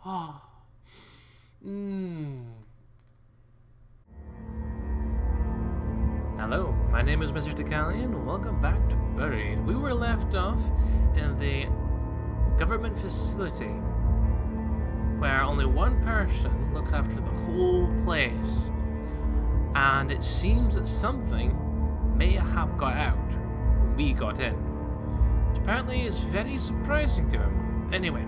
Ah. Mmm. Hello, my name is Mr. Tacalian. Welcome back to Buried. We were left off in the government facility where only one person looks after the whole place. And it seems that something may have got out when we got in, which apparently is very surprising to him. Anyway,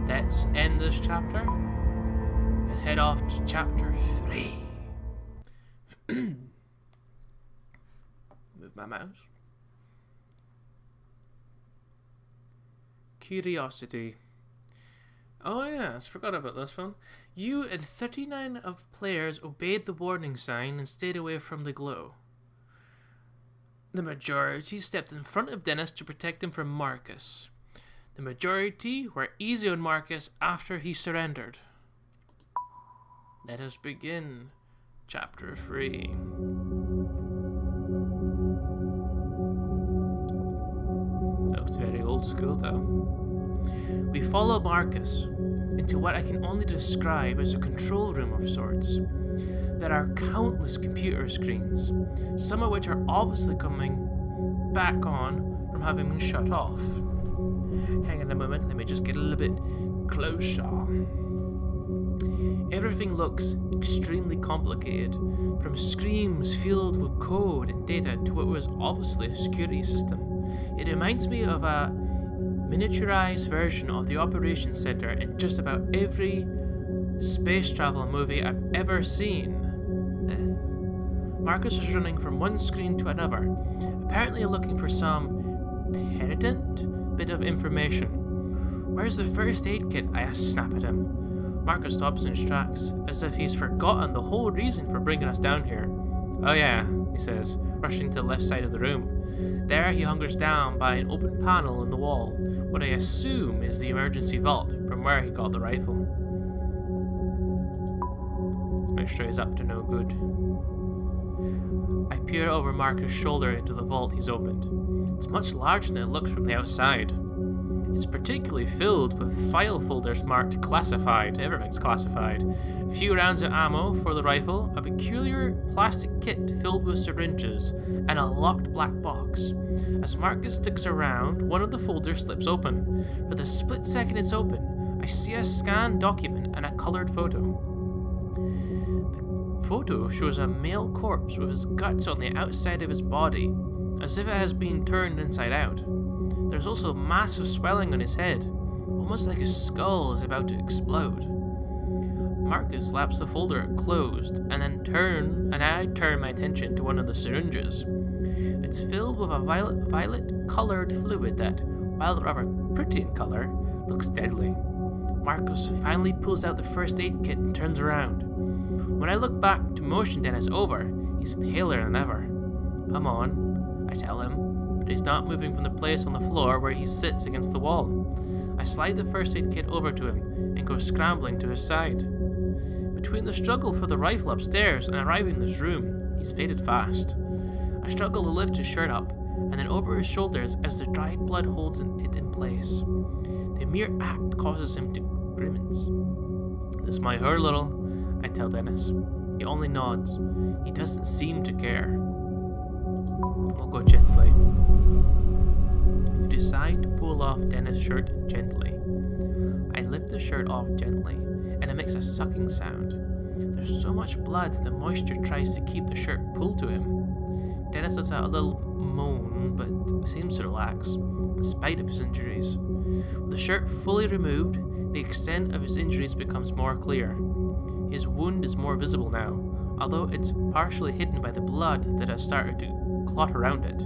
let's end this chapter and head off to chapter 3. Move my mouse. Curiosity. Oh yes, forgot about this one. You and 39 of players obeyed the warning sign and stayed away from the glow. The majority stepped in front of Dennis to protect him from Marcus. The majority were easy on Marcus after he surrendered. Let us begin chapter 3. Looks very old school though. We follow Marcus into what I can only describe as a control room of sorts. There are countless computer screens, some of which are obviously coming back on from having been shut off. Hang on a moment, let me just get a little bit closer. Everything looks extremely complicated, from screens filled with code and data to what was obviously a security system. It reminds me of a miniaturized version of the operations center in just about every space travel movie I've ever seen. Marcus is running from one screen to another, apparently looking for some pertinent bit of information. Where's the first aid kit? I snap at him. Marcus stops in his tracks, as if he's forgotten the whole reason for bringing us down here. Oh yeah, he says, rushing to the left side of the room. There he hunkers down by an open panel in the wall, what I assume is the emergency vault from where he got the rifle. Let's make sure he's up to no good. I peer over Marcus' shoulder into the vault he's opened. It's much larger than it looks from the outside. It's particularly filled with file folders marked classified. Everything's classified. A few rounds of ammo for the rifle, a peculiar plastic kit filled with syringes, and a locked black box. As Marcus digs around, one of the folders slips open. For the split second it's open, I see a scanned document and a coloured photo. The photo shows a male corpse with his guts on the outside of his body, as if it has been turned inside out. There's also massive swelling on his head, almost like his skull is about to explode. Marcus slaps the folder closed, and I turn my attention to one of the syringes. It's filled with a violet-coloured fluid that, while rather pretty in colour, looks deadly. Marcus finally pulls out the first aid kit and turns around. When I look back to motion Dennis over, he's paler than ever. Come on, I tell him. He's not moving from the place on the floor where he sits against the wall. I slide the first aid kit over to him and go scrambling to his side. Between the struggle for the rifle upstairs and arriving in this room, he's faded fast. I struggle to lift his shirt up and then over his shoulders as the dried blood holds it in place. The mere act causes him to grimace. This might hurt a little, I tell Dennis. He only nods. He doesn't seem to care. I'll go gently. We decide to pull off Dennis' shirt gently. I lift the shirt off gently, and it makes a sucking sound. There's so much blood that the moisture tries to keep the shirt pulled to him. Dennis lets out a little moan, but seems to relax, in spite of his injuries. With the shirt fully removed, the extent of his injuries becomes more clear. His wound is more visible now, although it's partially hidden by the blood that has started to clot around it.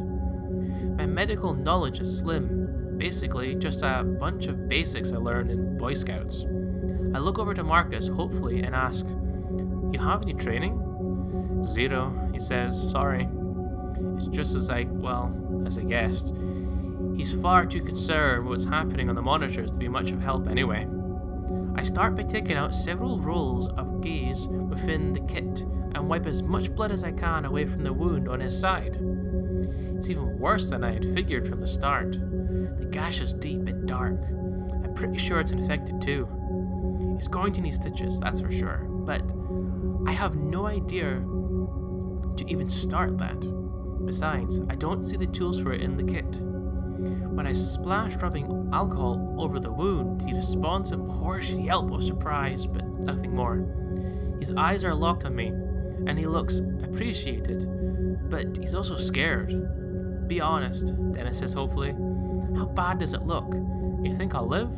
My medical knowledge is slim, basically just a bunch of basics I learned in Boy Scouts. I look over to Marcus, hopefully, and ask, "You have any training?" "Zero," he says, "sorry." It's just as I guessed. He's far too concerned with what's happening on the monitors to be much of help anyway. I start by taking out several rolls of gauze within the kit and wipe as much blood as I can away from the wound on his side. It's even worse than I had figured from the start. The gash is deep and dark. I'm pretty sure it's infected too. He's going to need stitches, that's for sure, but I have no idea to even start that. Besides, I don't see the tools for it in the kit. When I splash rubbing alcohol over the wound, he responds a hoarse yelp of surprise, but nothing more. His eyes are locked on me, and he looks appreciated, but he's also scared. Be honest, Dennis says hopefully. How bad does it look? You think I'll live?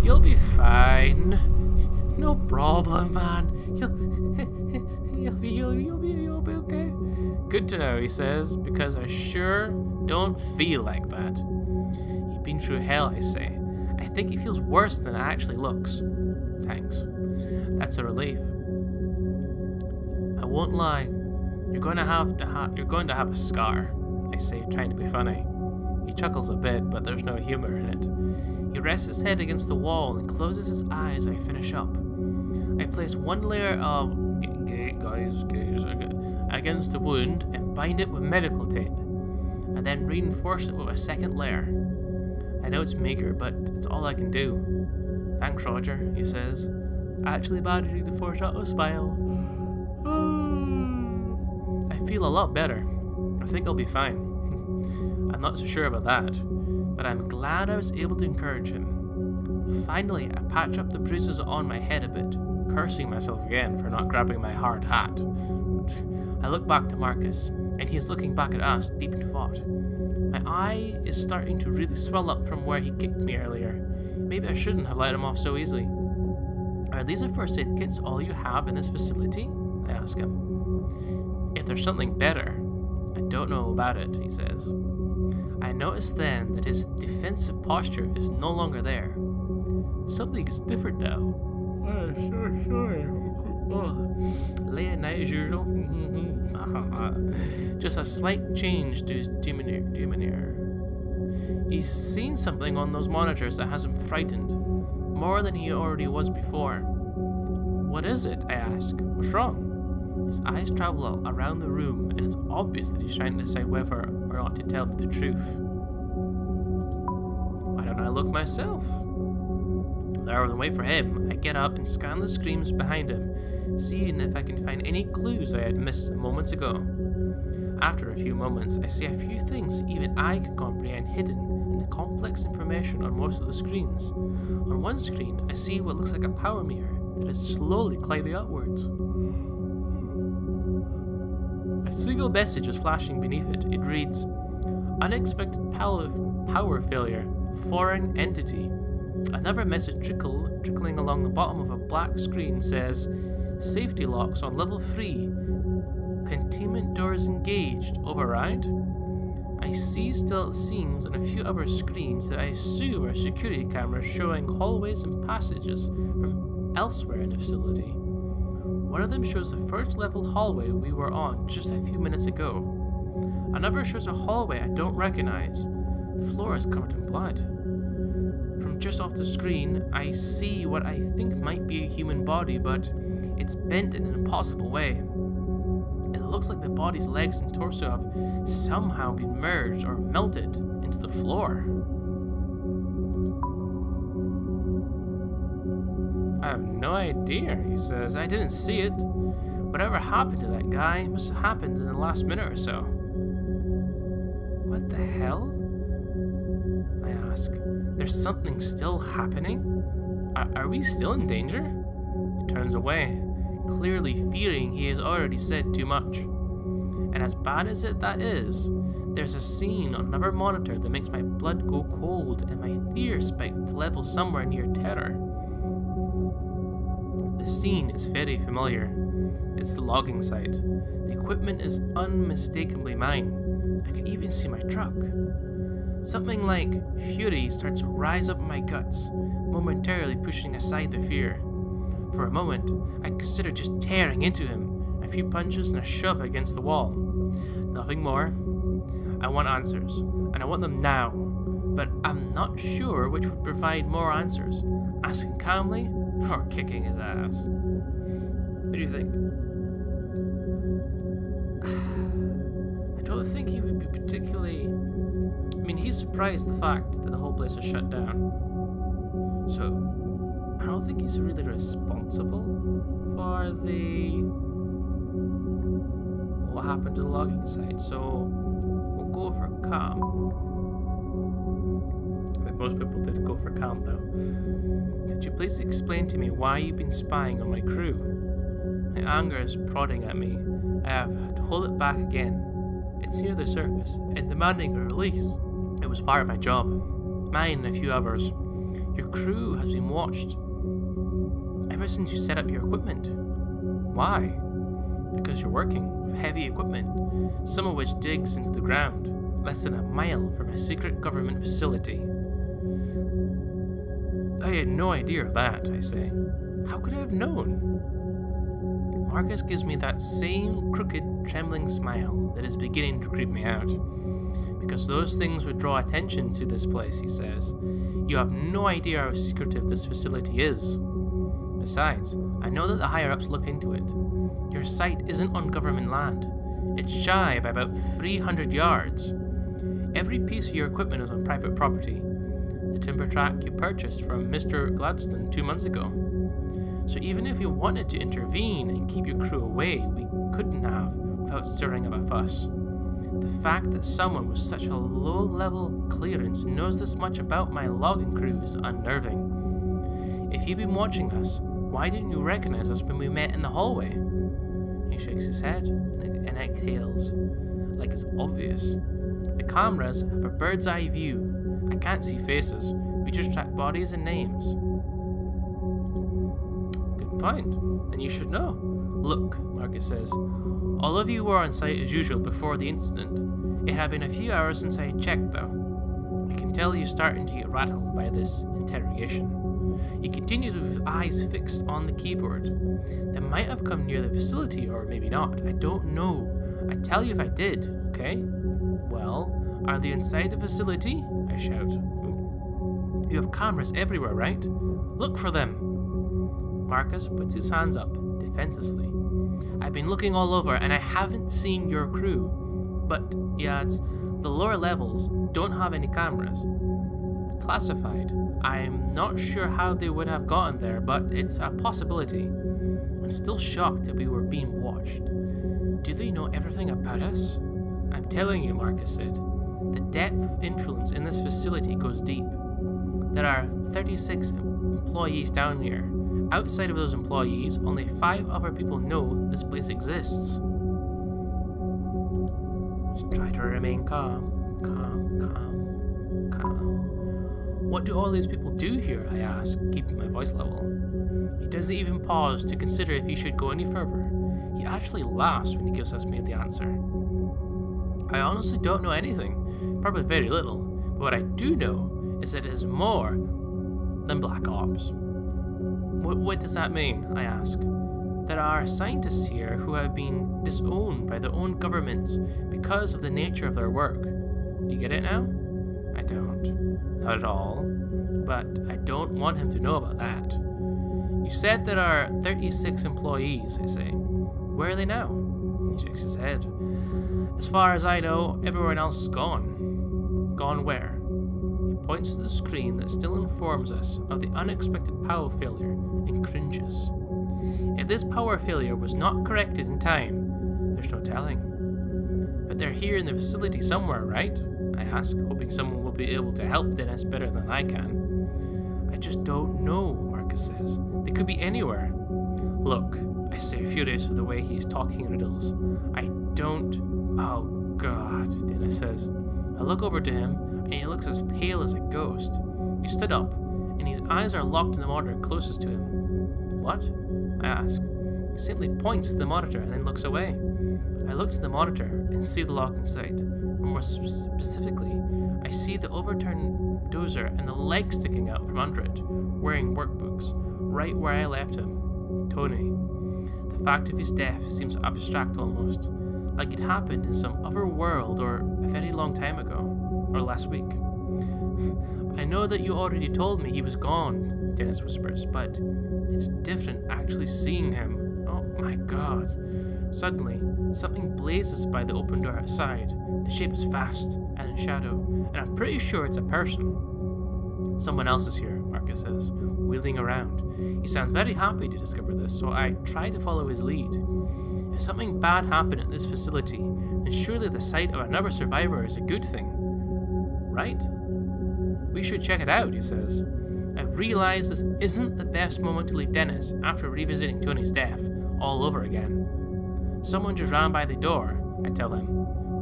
You'll be fine. No problem, man. You'll be okay. Good to know, he says, because I sure don't feel like that. You've been through hell, I say. I think it feels worse than it actually looks. Thanks. That's a relief. I won't lie. You're going to have a scar, I say, trying to be funny. He chuckles a bit, but there's no humor in it. He rests his head against the wall and closes his eyes as I finish up. I place one layer of against the wound and bind it with medical tape. I then reinforce it with a second layer. I know it's meager, but it's all I can do. Thanks, Roger, he says, actually managing to force out a smile. I feel a lot better. I think I'll be fine. I'm not so sure about that, but I'm glad I was able to encourage him. Finally, I patch up the bruises on my head a bit, cursing myself again for not grabbing my hard hat. I look back to Marcus, and he is looking back at us, deep in thought. My eye is starting to really swell up from where he kicked me earlier. Maybe I shouldn't have let him off so easily. Are these the first aid kits all you have in this facility? I ask him. If there's something better, I don't know about it, he says. I notice then that his defensive posture is no longer there. Something is different now. I'm so sorry. Late at night as usual. Just a slight change to his demeanor. He's seen something on those monitors that has him frightened, more than he already was before. What is it? I ask. What's wrong? His eyes travel around the room, and it's obvious that he's trying to decide whether or not to tell me the truth. Why don't I look myself? Rather than wait for him, I get up and scan the screens behind him, seeing if I can find any clues I had missed moments ago. After a few moments, I see a few things even I can comprehend hidden in the complex information on most of the screens. On one screen, I see what looks like a power meter that is slowly climbing upwards. A single message is flashing beneath it. It reads, "Unexpected power failure, foreign entity." Another message trickling along the bottom of a black screen says, "Safety locks on level 3. Containment doors engaged. Override." I see still scenes on a few other screens that I assume are security cameras showing hallways and passages from elsewhere in the facility. One of them shows the first level hallway we were on just a few minutes ago. Another shows a hallway I don't recognize. The floor is covered in blood. From just off the screen, I see what I think might be a human body, but it's bent in an impossible way. It looks like the body's legs and torso have somehow been merged or melted into the floor. I have no idea, he says. I didn't see it. Whatever happened to that guy must have happened in the last minute or so. What the hell? I ask. There's something still happening? Are we still in danger? He turns away, clearly fearing he has already said too much. And as bad as that is, there's a scene on another monitor that makes my blood go cold and my fear spike to level somewhere near terror. The scene is very familiar. It's the logging site. The equipment is unmistakably mine. I can even see my truck. Something like fury starts to rise up in my guts, momentarily pushing aside the fear. For a moment, I consider just tearing into him, a few punches and a shove against the wall. Nothing more. I want answers, and I want them now, but I'm not sure which would provide more answers, asking calmly or kicking his ass. What do you think? I don't think he would be particularly... I mean, he's surprised the fact that the whole place is shut down. So, I don't think he's really responsible for what happened to the logging site, so we'll go for calm. But most people did go for calm, though. Could you please explain to me why you've been spying on my crew? My anger is prodding at me. I have to hold it back again. It's near the surface and demanding a release. It was part of my job. Mine and a few others. Your crew has been watched ever since you set up your equipment. Why? Because you're working with heavy equipment, some of which digs into the ground, less than a mile from a secret government facility. I had no idea of that, I say. How could I have known? Marcus gives me that same crooked, trembling smile that is beginning to creep me out. Because those things would draw attention to this place, he says. You have no idea how secretive this facility is. Besides, I know that the higher-ups looked into it. Your site isn't on government land. It's shy by about 300 yards. Every piece of your equipment is on private property. The timber tract you purchased from Mr. Gladstone 2 months ago. So even if we wanted to intervene and keep your crew away, we couldn't have without stirring up a fuss. The fact that someone with such a low-level clearance knows this much about my logging crew is unnerving. If you've been watching us, why didn't you recognize us when we met in the hallway? He shakes his head and exhales, like it's obvious. The cameras have a bird's eye view. I can't see faces. We just track bodies and names. Good point. Then you should know. Look, Marcus says. All of you were on site as usual before the incident. It had been a few hours since I had checked, though. I can tell you're starting to get rattled by this interrogation. You continue with eyes fixed on the keyboard. They might have come near the facility, or maybe not. I don't know. I'd tell you if I did, okay? Well, are they inside the facility? I shout. You have cameras everywhere, right? Look for them. Marcus puts his hands up, defensively. I've been looking all over and I haven't seen your crew. But, he adds, the lower levels don't have any cameras. Classified. I'm not sure how they would have gotten there, but it's a possibility. I'm still shocked that we were being watched. Do they know everything about us? I'm telling you, Marcus said. The depth of influence in this facility goes deep. There are 36 employees down here. Outside of those employees, only 5 other people know this place exists. Just try to remain calm. What do all these people do here? I ask, keeping my voice level. He doesn't even pause to consider if he should go any further. He actually laughs when he gives us me the answer. I honestly don't know anything, probably very little, but what I do know is that it is more than Black Ops. What does that mean? I ask. There are scientists here who have been disowned by their own governments because of the nature of their work. You get it now? I don't. Not at all. But I don't want him to know about that. You said there are 36 employees, I say. Where are they now? He shakes his head. As far as I know, everyone else is gone. Gone where? He points to the screen that still informs us of the unexpected power failure and cringes. If this power failure was not corrected in time, there's no telling. But they're here in the facility somewhere, right? I ask, hoping someone will be able to help Dennis better than I can. I just don't know, Marcus says. They could be anywhere. Look, I say, furious with the way he's talking riddles. I don't... Oh, God, Dennis says. I look over to him, and he looks as pale as a ghost. He stood up, and his eyes are locked in the monitor closest to him. What? I ask. He simply points to the monitor and then looks away. I look to the monitor and see the lock in sight. And more specifically, I see the overturned dozer and the leg sticking out from under it, wearing workbooks, right where I left him. Tony. The fact of his death seems abstract almost, like it happened in some other world or a very long time ago, or last week. I know that you already told me he was gone, Dennis whispers, but it's different actually seeing him. Oh my God. Suddenly, something blazes by the open door outside. The shape is fast and in shadow, and I'm pretty sure it's a person. Someone else is here, Marcus says, wheeling around. He sounds very happy to discover this, so I try to follow his lead. If something bad happened at this facility, then surely the sight of another survivor is a good thing. Right? We should check it out, he says. I realize this isn't the best moment to leave Dennis after revisiting Tony's death all over again. Someone just ran by the door, I tell him.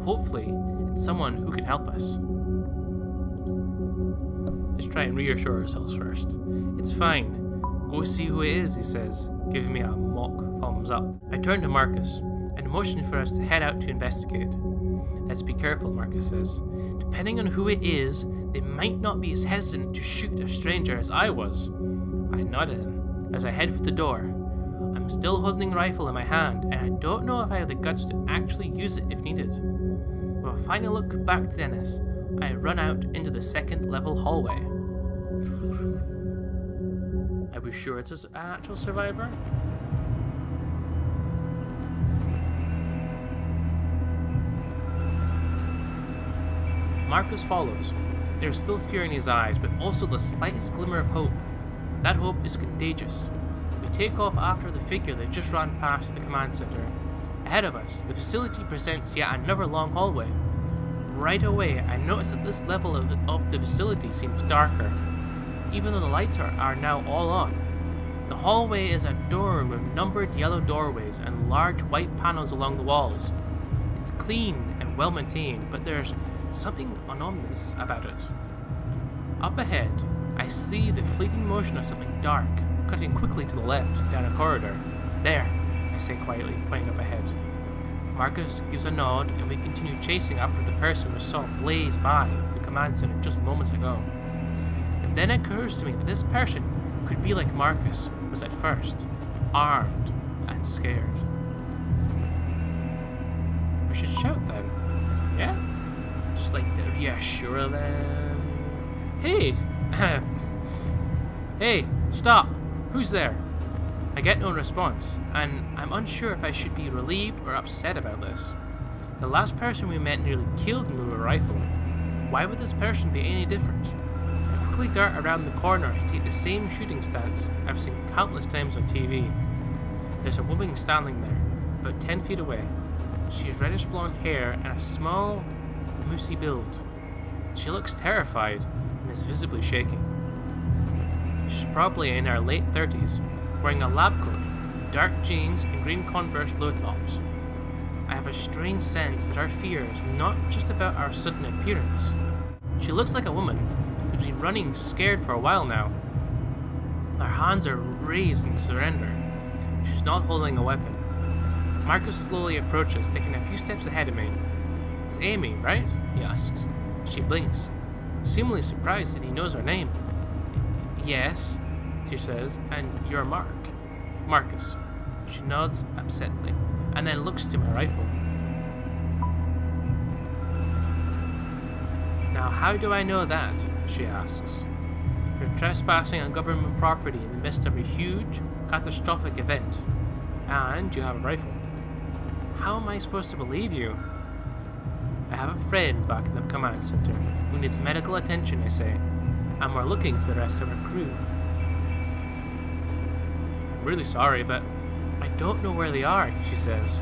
Hopefully, it's someone who can help us. Let's try and reassure ourselves first. It's fine. Go see who it is, he says, giving me a mock thumbs up. I turn to Marcus and motion for us to head out to investigate. Let's be careful, Marcus says. Depending on who it is, they might not be as hesitant to shoot a stranger as I was. I nod at him as I head for the door. I'm still holding the rifle in my hand, and I don't know if I have the guts to actually use it if needed. With a final look back to Dennis, I run out into the second-level hallway. Are we sure it's an actual survivor? Marcus follows. There's still fear in his eyes, but also the slightest glimmer of hope. That hope is contagious. We take off after the figure that just ran past the command center. Ahead of us, the facility presents yet another long hallway. Right away, I notice that this level of the facility seems darker, even though the lights are now all on. The hallway is a door with numbered yellow doorways and large white panels along the walls. It's clean and well maintained, but there's something ominous about it. Up ahead, I see the fleeting motion of something dark, cutting quickly to the left, down a corridor. There, I say quietly, pointing up ahead. Marcus gives a nod, and we continue chasing after the person we saw blaze by the command center just moments ago. And then it occurs to me that this person could be like Marcus was at first, armed and scared. We should shout then, yeah? Just like to reassure them. Hey! Hey, stop! Who's there? I get no response, and I'm unsure if I should be relieved or upset about this. The last person we met nearly killed me with a rifle. Why would this person be any different? I quickly dart around the corner and take the same shooting stance I've seen countless times on TV. There's a woman standing there, about 10 feet away. She has reddish blonde hair and a small, moosey build. She looks terrified and is visibly shaking. She's probably in her late 30s, wearing a lab coat, dark jeans and green Converse low tops. I have a strange sense that our fear is not just about our sudden appearance. She looks like a woman who's been running scared for a while now. Her hands are raised in surrender. She's not holding a weapon. Marcus slowly approaches, taking a few steps ahead of me. It's Amy, right? He asks. She blinks, seemingly surprised that he knows her name. Yes, she says, and you're Marcus. She nods upsetly, and then looks to my rifle. Now how do I know that? She asks. You're trespassing on government property in the midst of a huge, catastrophic event, and you have a rifle. How am I supposed to believe you? I have a friend back in the command center who needs medical attention, I say, and we're looking for the rest of our crew. I'm really sorry, but I don't know where they are, she says.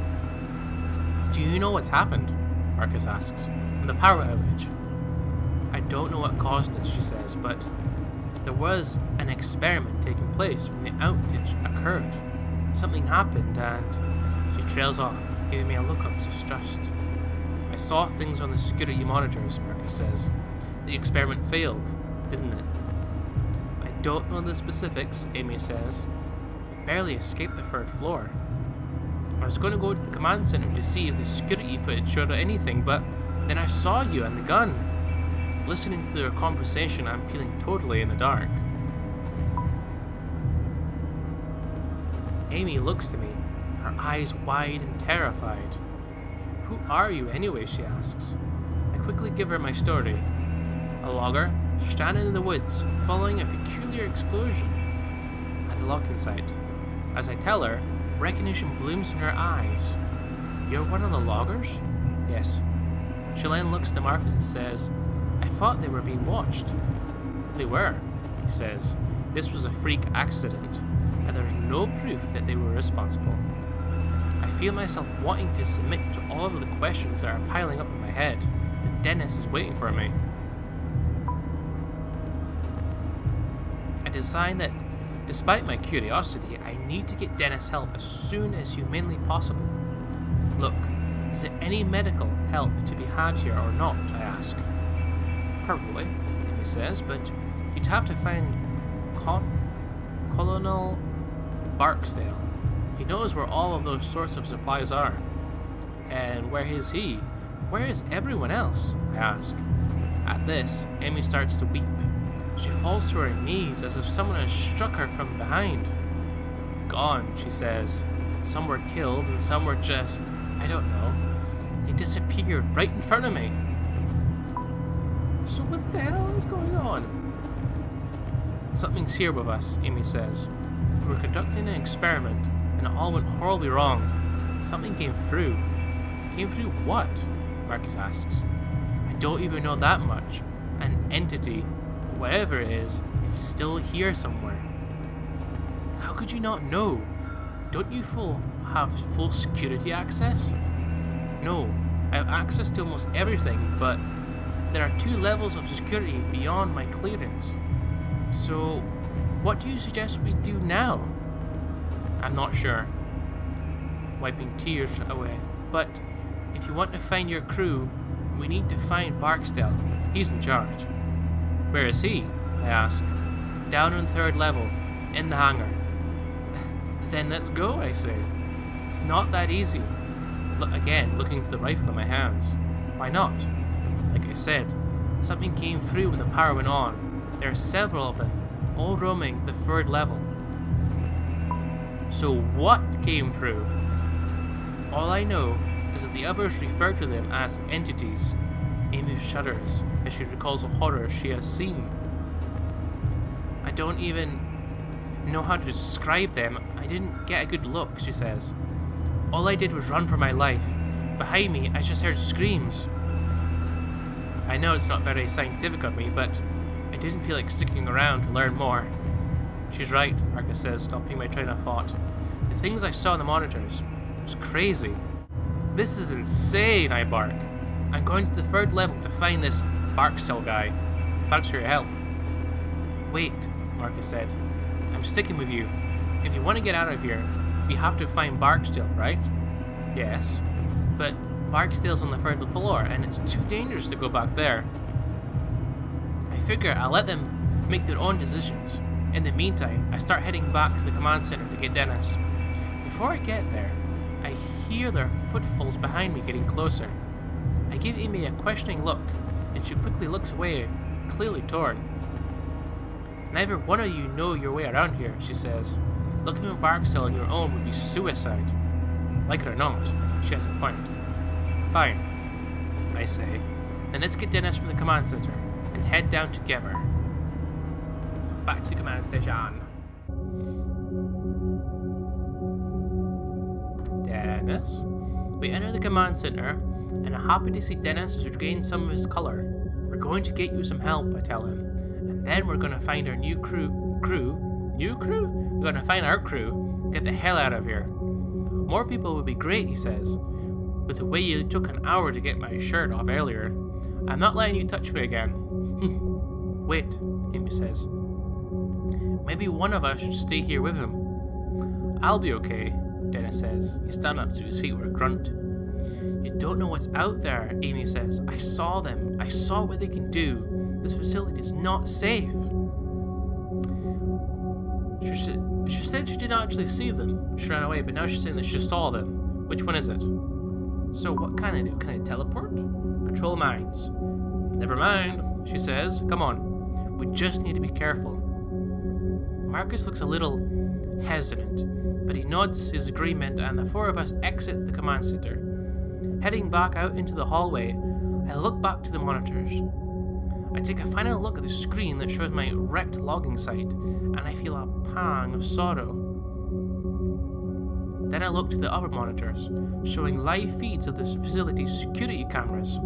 Do you know what's happened? Marcus asks. And the power outage. I don't know what caused it, she says, but there was an experiment taking place when the outage occurred. Something happened and she trails off, giving me a look of distrust. I saw things on the security monitors, Marcus says. The experiment failed, didn't it? I don't know the specifics, Amy says. I barely escaped the third floor. I was going to go to the command center to see if the security footage showed anything, but then I saw you and the gun. Listening to their conversation, I'm feeling totally in the dark. Amy looks to me, her eyes wide and terrified. Who are you anyway, she asks. I quickly give her my story. A logger, stranded in the woods, following a peculiar explosion at the locking site. As I tell her, recognition blooms in her eyes. You're one of the loggers? Yes. She then looks to Marcus and says, I thought they were being watched. They were, he says. This was a freak accident, and there's no proof that they were responsible. I feel myself wanting to submit to all of the questions that are piling up in my head, but Dennis is waiting for me. I decide that, despite my curiosity, I need to get Dennis help as soon as humanly possible. Look, is there any medical help to be had here or not? I ask. Probably, Amy says, but you'd have to find Colonel Barksdale. He knows where all of those sorts of supplies are. And where is he? Where is everyone else? I ask. At this, Amy starts to weep. She falls to her knees as if someone has struck her from behind. Gone, she says. Some were killed and some were just, I don't know. They disappeared right in front of me. So what the hell is going on? Something's here with us, Amy says. We were conducting an experiment and it all went horribly wrong. Something came through. Came through what? Marcus asks. I don't even know that much. An entity, whatever it is, it's still here somewhere. How could you not know? Don't you have full security access? No, I have access to almost everything, but there are 2 levels of security beyond my clearance. So, what do you suggest we do now? I'm not sure. Wiping tears away. But if you want to find your crew, we need to find Barksdale. He's in charge. Where is he? I ask. Down on 3rd level, in the hangar. Then let's go, I say. It's not that easy. Looking to the rifle in my hands. Why not? Like I said, something came through when the power went on. There are several of them, all roaming the 3rd level. So what came through? All I know is that the others refer to them as entities. Amy shudders as she recalls the horror she has seen. I don't even know how to describe them. I didn't get a good look, she says. All I did was run for my life. Behind me, I just heard screams. I know it's not very scientific of me, but I didn't feel like sticking around to learn more. She's right, Marcus says, stopping my train of thought. The things I saw on the monitors, it was crazy. This is insane, I bark. I'm going to the 3rd level to find this Barksdale guy. Thanks for your help. Wait, Marcus said. I'm sticking with you. If you want to get out of here, we have to find Barksdale, right? Yes. But Barksdale's on the 3rd floor, and it's too dangerous to go back there. I figure I'll let them make their own decisions. In the meantime, I start heading back to the command center to get Dennis. Before I get there, I hear their footfalls behind me getting closer. I give Amy a questioning look, and she quickly looks away, clearly torn. Neither one of you know your way around here, she says. Looking for Barksdale on your own would be suicide. Like it or not, she has a point. Fine, I say. Then let's get Dennis from the command center and head down together. Back to the command station. Dennis? We enter the command center, and I'm happy to see Dennis has regained some of his color. We're going to get you some help, I tell him, and then we're going to find our new crew? New crew? We're going to find our crew and get the hell out of here. More people would be great, he says. With the way you took an hour to get my shirt off earlier, I'm not letting you touch me again. Wait, Amy says. Maybe one of us should stay here with him. I'll be okay, Dennis says. He stands up to his feet with a grunt. You don't know what's out there, Amy says. I saw them. I saw what they can do. This facility is not safe. She said she did not actually see them. She ran away, but now she's saying that she saw them. Which one is it? So what can I do? Can I teleport? Control minds. Never mind, she says. Come on. We just need to be careful. Marcus looks a little hesitant, but he nods his agreement and the 4 of us exit the command center. Heading back out into the hallway, I look back to the monitors. I take a final look at the screen that shows my wrecked logging site, and I feel a pang of sorrow. Then I look to the other monitors, showing live feeds of this facility's security cameras.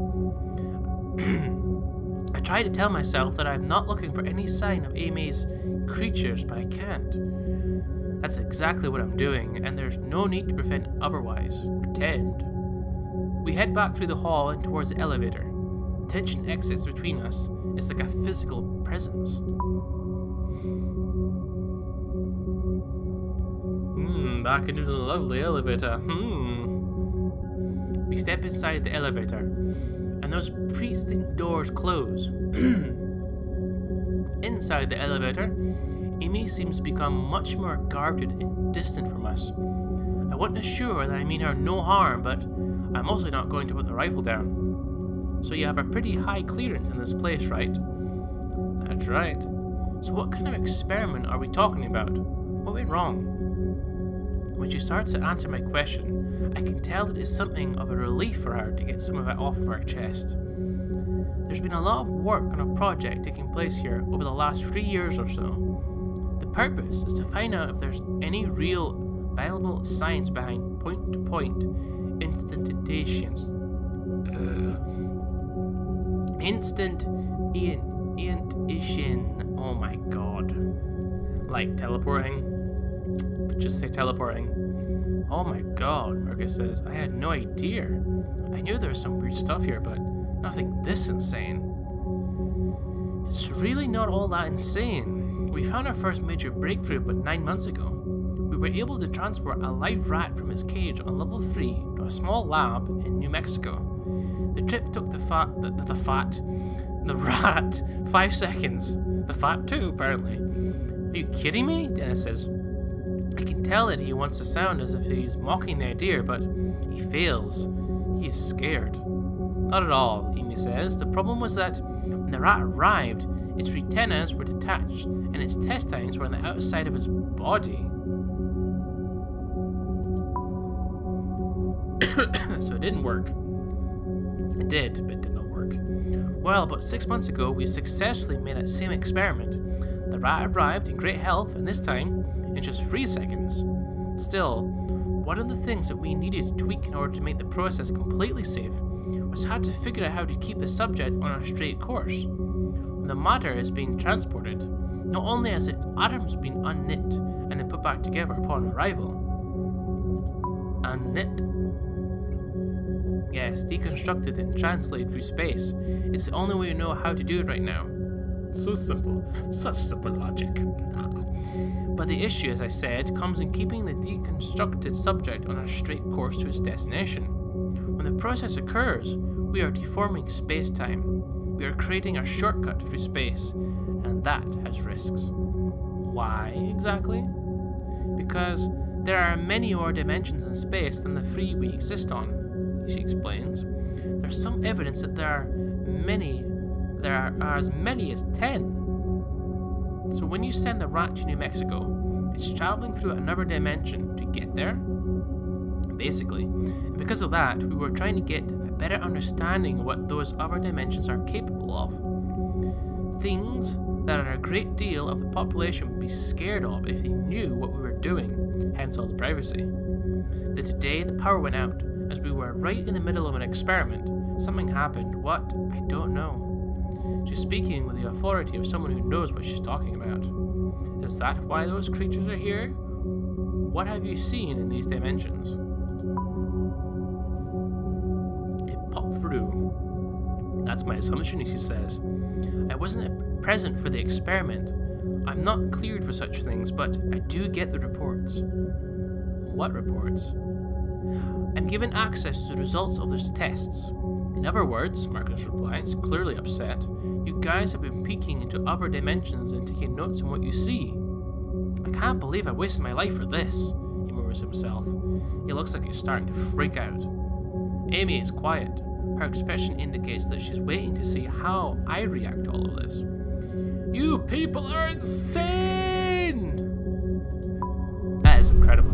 I try to tell myself that I'm not looking for any sign of Amy's creatures, but I can't. That's exactly what I'm doing, and there's no need to pretend otherwise. We head back through the hall and towards the elevator. Tension exits between us. It's like a physical presence. Back into the lovely elevator. We step inside the elevator, and those precinct doors close. Inside the elevator, Amy seems to become much more guarded and distant from us. I want to assure her that I mean her no harm, but I'm also not going to put the rifle down. So you have a pretty high clearance in this place, right? That's right. So what kind of experiment are we talking about? What went wrong? When she starts to answer my question, I can tell that it's something of a relief for her to get some of it off of her chest. There's been a lot of work on a project taking place here over the last 3 years or so. The purpose is to find out if there's any real, valuable science behind point-to-point instantation. Oh my god. Like teleporting? Just say teleporting. Oh my god, Marcus says. I had no idea. I knew there was some weird stuff here, but nothing this insane. It's really not all that insane. We found our first major breakthrough about 9 months ago. We were able to transport a live rat from his cage on level 3 to a small lab in New Mexico. The trip took the rat 5 seconds. The fat too, apparently. Are you kidding me? Dennis says. I can tell that he wants to sound as if he's mocking the idea, but he fails. He is scared. Not at all, Amy says. The problem was that when the rat arrived, its retinas were detached, and its intestines were on the outside of his body. So it didn't work. It did, but it did not work. Well, about 6 months ago, we successfully made that same experiment. The rat arrived in great health, and this time, in just 3 seconds. Still, one of the things that we needed to tweak in order to make the process completely safe was how to figure out how to keep the subject on a straight course. When the matter is being transported, not only has its atoms been unknit and then put back together upon arrival. Unknit? Yes, deconstructed and translated through space. It's the only way we know how to do it right now. So simple. Such simple logic. But the issue, as I said, comes in keeping the deconstructed subject on a straight course to its destination. When the process occurs, we are deforming space-time. We are creating a shortcut through space, and that has risks. Why exactly? Because there are many more dimensions in space than the 3 we exist on, she explains. There's some evidence that there are as many as 10. So when you send the rat to New Mexico, it's traveling through another dimension to get there, basically. And because of that, we were trying to get a better understanding of what those other dimensions are capable of. Things that a great deal of the population would be scared of if they knew what we were doing, hence all the privacy. That today the power went out, as we were right in the middle of an experiment. Something happened. What? I don't know. She's speaking with the authority of someone who knows what she's talking about. Is that why those creatures are here? What have you seen in these dimensions? It popped through. That's my assumption, she says. I wasn't present for the experiment. I'm not cleared for such things, but I do get the reports. What reports? I'm given access to the results of those tests. In other words, Marcus replies, clearly upset, you guys have been peeking into other dimensions and taking notes on what you see. I can't believe I wasted my life for this, he murmurs himself. He looks like he's starting to freak out. Amy is quiet. Her expression indicates that she's waiting to see how I react to all of this. You people are insane! That is incredible.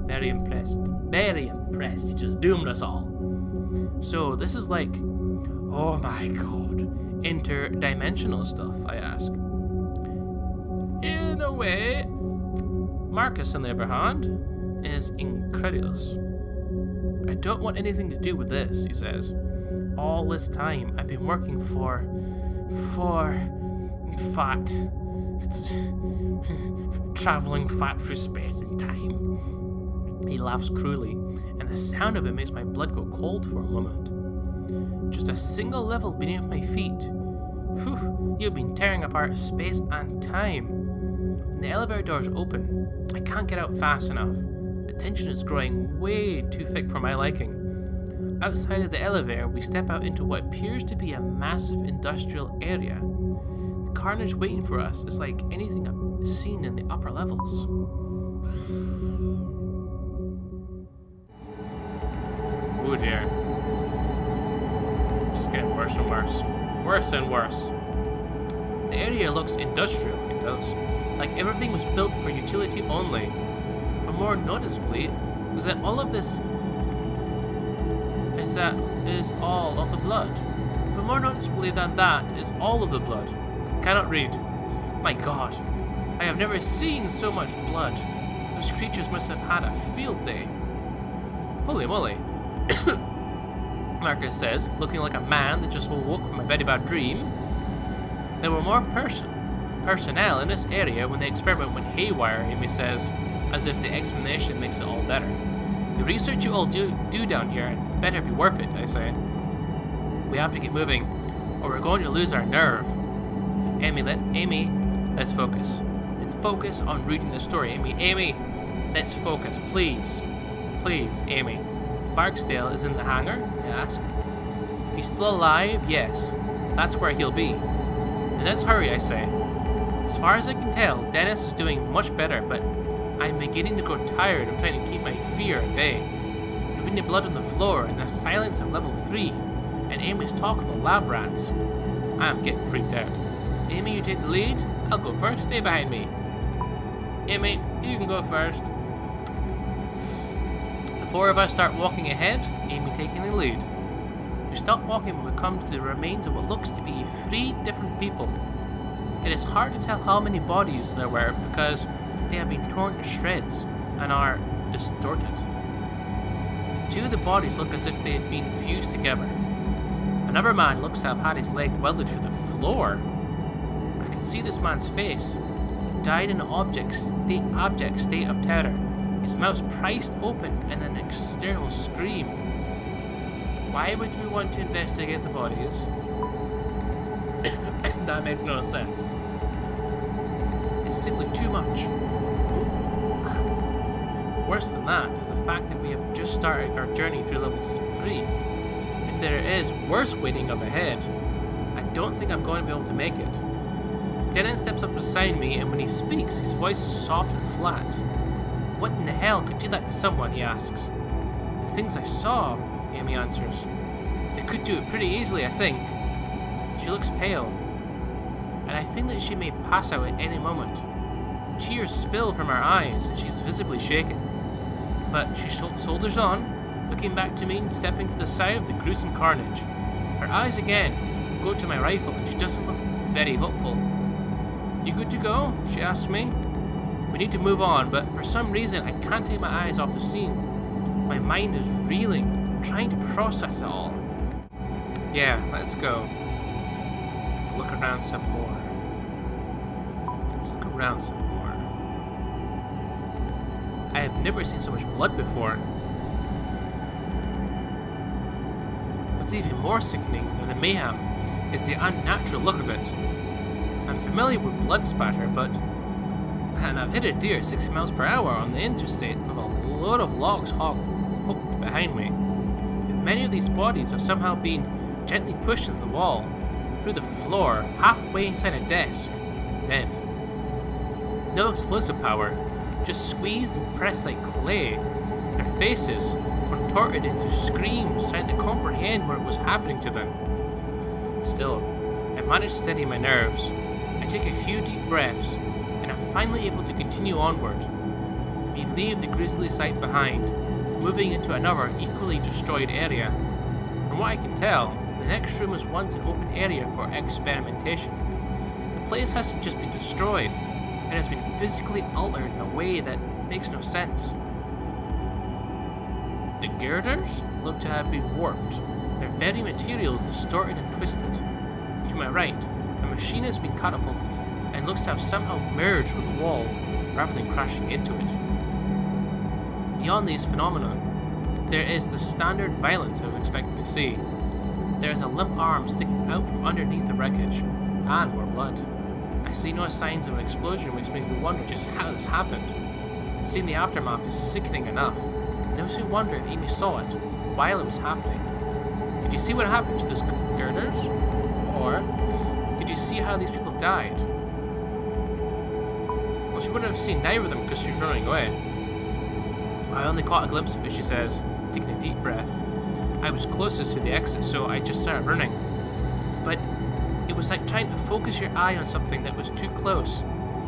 Very impressed. Very impressed. He just doomed us all. So this is like, oh my god, interdimensional stuff, I ask. In a way, Marcus, on the other hand, is incredulous. I don't want anything to do with this, he says. all this time I've been working for fat. Traveling fat through space and time. He laughs cruelly, and the sound of it makes my blood go cold for a moment. Just a single level beneath my feet. Phew, you've been tearing apart space and time. When the elevator doors open, I can't get out fast enough. The tension is growing way too thick for my liking. Outside of the elevator, we step out into what appears to be a massive industrial area. The carnage waiting for us is like anything I've seen in the upper levels. Oh dear. Just getting worse and worse. Worse and worse. The area looks industrial, it does. Like everything was built for utility only. But more noticeably, is that all of this is all of the blood. But more noticeably than that is all of the blood. I cannot read. My God, I have never seen so much blood. Those creatures must have had a field day. Holy moly. Marcus says, looking like a man that just woke from a very bad dream. There were more personnel in this area when the experiment went haywire, Amy says, as if the explanation makes it all better. The research you all do down here had better be worth it, I say. We have to get moving, or we're going to lose our nerve. Amy, let's focus. Let's focus on reading the story, Amy, let's focus, please. Please, Amy. Barksdale is in the hangar, I ask. If he's still alive, yes. That's where he'll be. Then let's hurry, I say. As far as I can tell, Dennis is doing much better, but I'm beginning to grow tired of trying to keep my fear at bay. Reading the blood on the floor and the silence of level 3, and Amy's talk of the lab rats. I am getting freaked out. Amy, you take the lead. I'll go first. Stay behind me. Amy, you can go first. The four of us start walking ahead, Amy taking the lead. We stop walking when we come to the remains of what looks to be 3 different people. It is hard to tell how many bodies there were because they have been torn to shreds and are distorted. 2 of the bodies look as if they had been fused together. Another man looks to have had his leg welded through the floor. I can see this man's face. He died in an abject state of terror, his mouth priced open in an external scream. Why would we want to investigate the bodies? That made no sense. It's simply too much. Worse than that is the fact that we have just started our journey through level 3. If there is worse waiting up ahead, I don't think I'm going to be able to make it. Dennis steps up beside me, and when he speaks, his voice is soft and flat. What in the hell could do that to someone, he asks. The things I saw, Amy answers. They could do it pretty easily, I think. She looks pale, and I think that she may pass out at any moment. Tears spill from her eyes, and she's visibly shaken. But she soldiers on, looking back to me and stepping to the side of the gruesome carnage. Her eyes again go to my rifle, and she doesn't look very hopeful. You good to go? She asks me. We need to move on, but for some reason I can't take my eyes off the scene. My mind is reeling, trying to process it all. Yeah, let's go. Look around some more. Let's look around some more. I have never seen so much blood before. What's even more sickening than the mayhem is the unnatural look of it. I'm familiar with blood spatter, and I've hit a deer 60 miles per hour on the interstate with a load of logs hooked behind me. But many of these bodies have somehow been gently pushed into the wall, through the floor, halfway inside a desk, dead. No explosive power, just squeezed and pressed like clay, their faces contorted into screams trying to comprehend what was happening to them. Still, I managed to steady my nerves. I take a few deep breaths, and I'm finally able to continue onward. We leave the grisly sight behind, moving into another equally destroyed area. From what I can tell, the next room was once an open area for experimentation. The place hasn't just been destroyed, it has been physically altered in a way that makes no sense. The girders look to have been warped, their very material is distorted and twisted. To my right, a machine has been catapulted and looks to have somehow merged with the wall rather than crashing into it. Beyond these phenomena, there is the standard violence I was expecting to see. There is a limp arm sticking out from underneath the wreckage, and more blood. I see no signs of an explosion, which makes me wonder just how this happened. Seeing the aftermath is sickening enough. It makes me wonder if Amy saw it while it was happening. Did you see what happened to those girders? Or did you see how these people died? Well, she wouldn't have seen neither of them because she was running away. I only caught a glimpse of it, she says, taking a deep breath. I was closest to the exit, so I just started running. But it was like trying to focus your eye on something that was too close.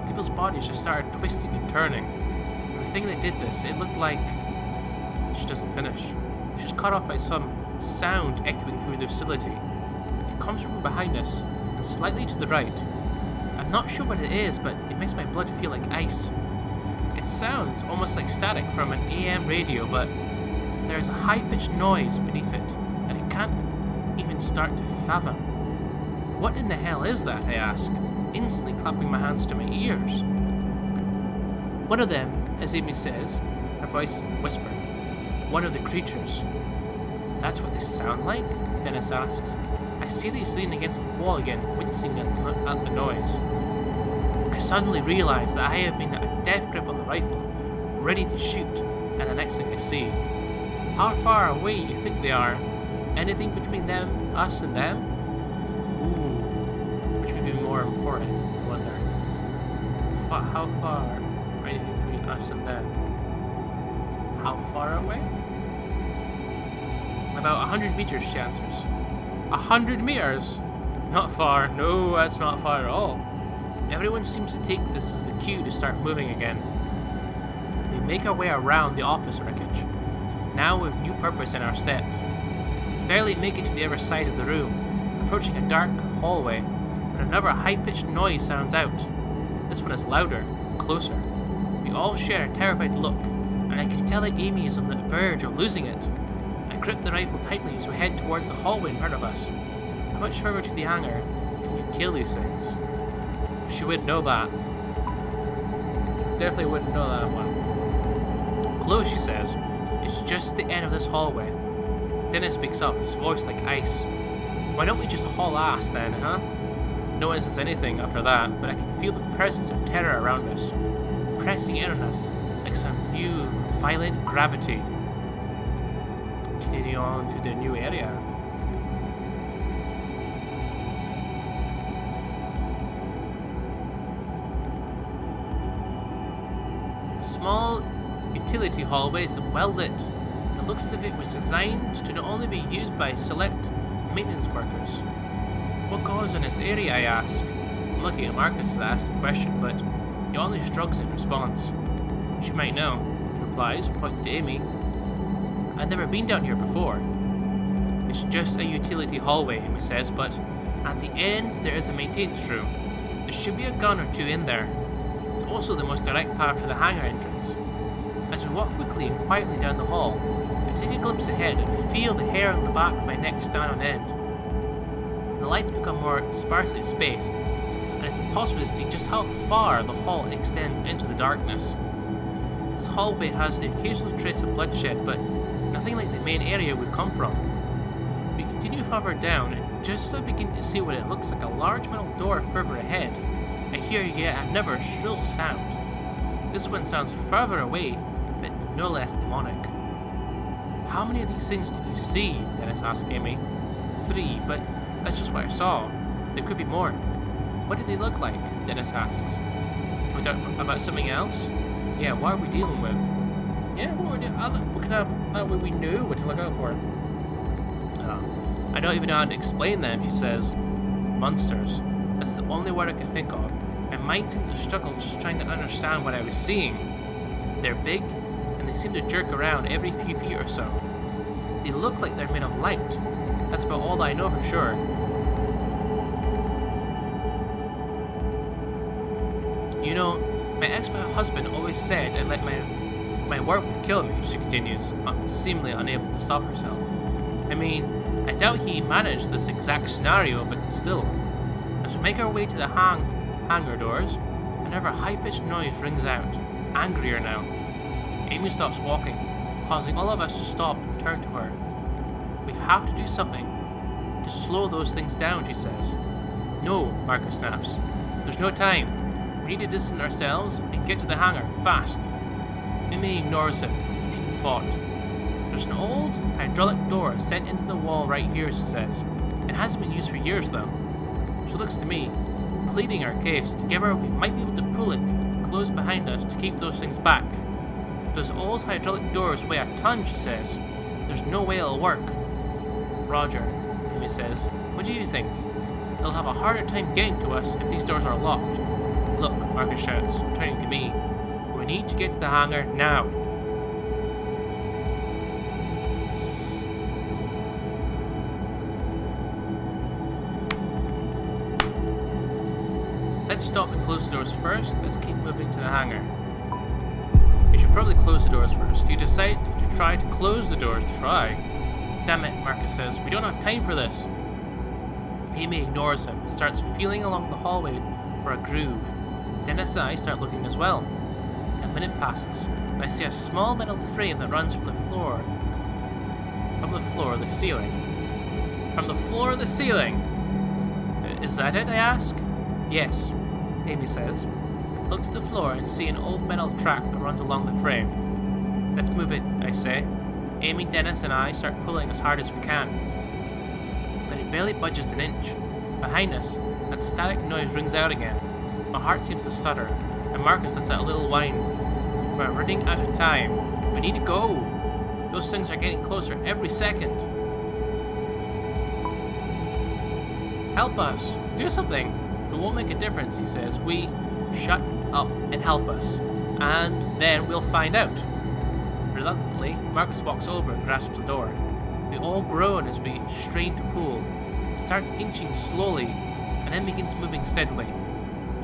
People's bodies just started twisting and turning. And the thing that did this, it looked like... She doesn't finish. She's cut off by some sound echoing through the facility. It comes from behind us and slightly to the right. I'm not sure what it is, but it makes my blood feel like ice. It sounds almost like static from an AM radio, but there is a high-pitched noise beneath it, and I can't even start to fathom. What in the hell is that, I ask, instantly clapping my hands to my ears. One of them, as Amy says, her voice whisper, one of the creatures. That's what they sound like? Dennis asks. I see these leaning against the wall again, wincing at the noise. I suddenly realize that I have been at a death grip on the rifle, ready to shoot, and the next thing I see. How far away you think they are? Anything between them, us, and them? Ooh, which would be more important, I wonder. How far? Or anything between us and them? How far away? About 100 meters, she answers. 100 meters? Not far. No, that's not far at all. Everyone seems to take this as the cue to start moving again. We make our way around the office wreckage, now with new purpose in our step. Barely make it to the other side of the room, approaching a dark hallway, when another high-pitched noise sounds out. This one is louder, closer. We all share a terrified look, and I can tell that Amy is on the verge of losing it. I grip the rifle tightly as we head towards the hallway in front of us. How much further to the hangar can you kill these things? She wouldn't know that. Definitely wouldn't know that one. Close, she says. It's just the end of this hallway. Dennis speaks up, his voice like ice. Why don't we just haul ass then, huh? No one says anything after that, but I can feel the presence of terror around us, pressing in on us like some new, violent gravity. Continuing on to the new area. Small utility hallway is well lit. It looks as if it was designed to not only be used by select maintenance workers. What goes on in this area, I ask. I'm looking at Marcus as I ask the question, but he only shrugs in response. She might know, he replies, pointing to Amy. I've never been down here before. It's just a utility hallway, Amy says, but at the end there is a maintenance room. There should be a gun or two in there. It's also the most direct path to the hangar entrance. As we walk quickly and quietly down the hall, I take a glimpse ahead and feel the hair on the back of my neck stand on end. The lights become more sparsely spaced, and it's impossible to see just how far the hall extends into the darkness. This hallway has the occasional trace of bloodshed, but nothing like the main area we've come from. We continue further down, and just as I begin to see what it looks like a large metal door further ahead, I hear yet another shrill sound. This one sounds further away, but no less demonic. How many of these things did you see? Dennis asked Amy. 3, but that's just what I saw. There could be more. What did they look like? Dennis asks. Can we talk about something else? Yeah, what are we dealing with? Yeah, what kind of that way we knew what to look out for. I don't even know how to explain them, she says. Monsters. That's the only word I can think of. My mind seemed to struggle just trying to understand what I was seeing. They're big, and they seem to jerk around every few feet or so. They look like they're made of light. That's about all I know for sure. You know, my ex-husband always said I'd let my work would kill me, she continues, seemingly unable to stop herself. I mean, I doubt he managed this exact scenario, but still. As we make our way to the hangar doors, another high-pitched noise rings out, angrier now. Amy stops walking, causing all of us to stop and turn to her. We have to do something to slow those things down, she says. No, Marcus snaps. There's no time. We need to distance ourselves and get to the hangar, fast. Amy ignores him, deep in thought. There's an old hydraulic door set into the wall right here, she says. It hasn't been used for years, though. She looks to me, pleading our case. Together we might be able to pull it close behind us to keep those things back. Those old hydraulic doors weigh a ton, she says. There's no way it'll work. Roger, Amy says. What do you think? They'll have a harder time getting to us if these doors are locked. Look, Marcus shouts, turning to me. We need to get to the hangar now. Let's stop and close the doors first. Let's keep moving to the hangar. We should probably close the doors first. You decide to try to close the doors. Try. Damn it, Marcus says. We don't have time for this. Amy ignores him and starts feeling along the hallway for a groove. Dennis and I start looking as well. A minute passes, and I see a small metal frame that runs from the floor. From the floor, the ceiling. From the floor, the ceiling! Is that it, I ask? Yes, Amy says. Look to the floor and see an old metal track that runs along the frame. Let's move it, I say. Amy, Dennis, and I start pulling as hard as we can. But it barely budges an inch. Behind us, that static noise rings out again. My heart seems to stutter, and Marcus lets out a little whine. We're running out of time. We need to go. Those things are getting closer every second. Help us. Do something. It won't make a difference, he says. We shut up and help us, and then we'll find out. Reluctantly, Marcus walks over and grasps the door. We all groan as we strain to pull. It starts inching slowly, and then begins moving steadily.